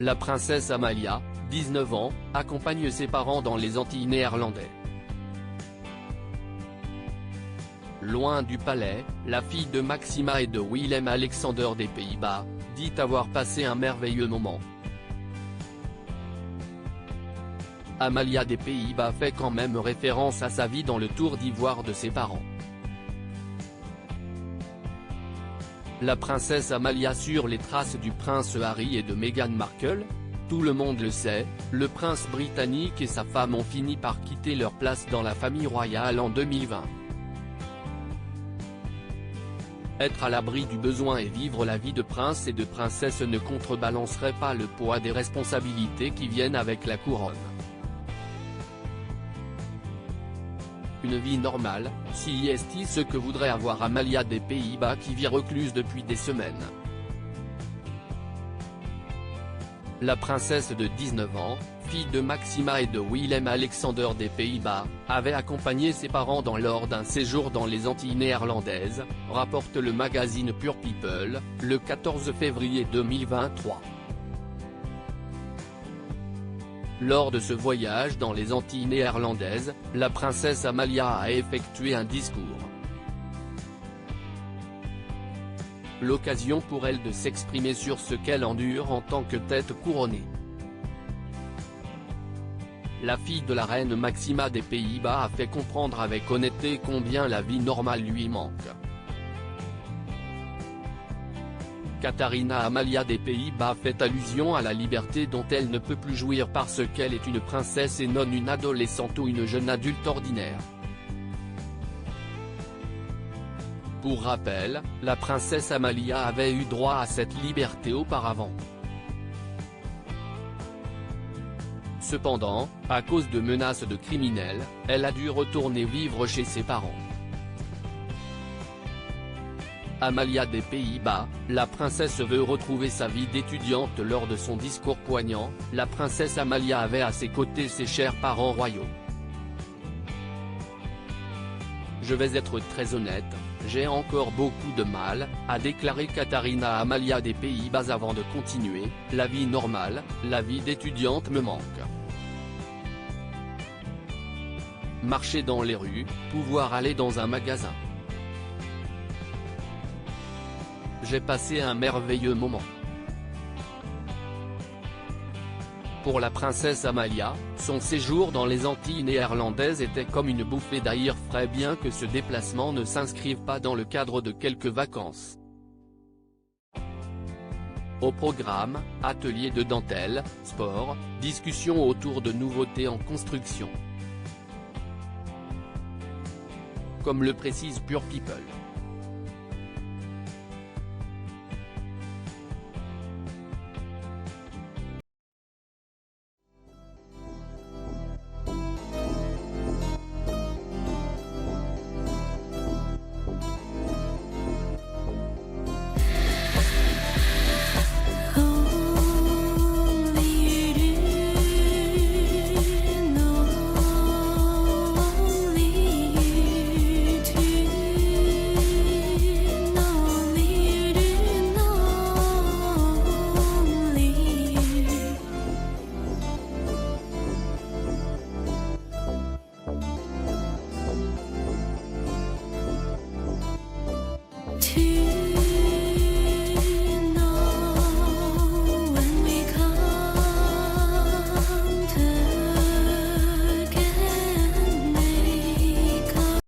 La princesse Amalia, 19 ans, accompagne ses parents dans les Antilles néerlandais. Loin du palais, la fille de Maxima et de Willem-Alexander des Pays-Bas, dit avoir passé un merveilleux moment. Amalia des Pays-Bas fait quand même référence à sa vie dans le Tour d'Ivoire de ses parents. La princesse Amalia sur les traces du prince Harry et de Meghan Markle? Tout le monde le sait, le prince britannique et sa femme ont fini par quitter leur place dans la famille royale en 2020. Être à l'abri du besoin et vivre la vie de prince et de princesse ne contrebalancerait pas le poids des responsabilités qui viennent avec la couronne. Une vie normale, si est ce que voudrait avoir Amalia des Pays-Bas qui vit recluse depuis des semaines. La princesse de 19 ans, fille de Maxima et de Willem-Alexander des Pays-Bas, avait accompagné ses parents lors d'un séjour dans les Antilles néerlandaises, rapporte le magazine Pure People, le 14 février 2023. Lors de ce voyage dans les Antilles néerlandaises, la princesse Amalia a effectué un discours. L'occasion pour elle de s'exprimer sur ce qu'elle endure en tant que tête couronnée. La fille de la reine Maxima des Pays-Bas a fait comprendre avec honnêteté combien la vie normale lui manque. Katharina Amalia des Pays-Bas fait allusion à la liberté dont elle ne peut plus jouir parce qu'elle est une princesse et non une adolescente ou une jeune adulte ordinaire. Pour rappel, la princesse Amalia avait eu droit à cette liberté auparavant. Cependant, à cause de menaces de criminels, elle a dû retourner vivre chez ses parents. Amalia des Pays-Bas, la princesse veut retrouver sa vie d'étudiante. Lors de son discours poignant, la princesse Amalia avait à ses côtés ses chers parents royaux. Je vais être très honnête, j'ai encore beaucoup de mal, a déclaré Katharina Amalia des Pays-Bas avant de continuer, la vie normale, la vie d'étudiante me manque. Marcher dans les rues, pouvoir aller dans un magasin. J'ai passé un merveilleux moment. Pour la princesse Amalia, son séjour dans les Antilles néerlandaises était comme une bouffée d'air frais bien que ce déplacement ne s'inscrive pas dans le cadre de quelques vacances. Au programme, ateliers de dentelle, sport, discussions autour de nouveautés en construction. Comme le précise Pure People.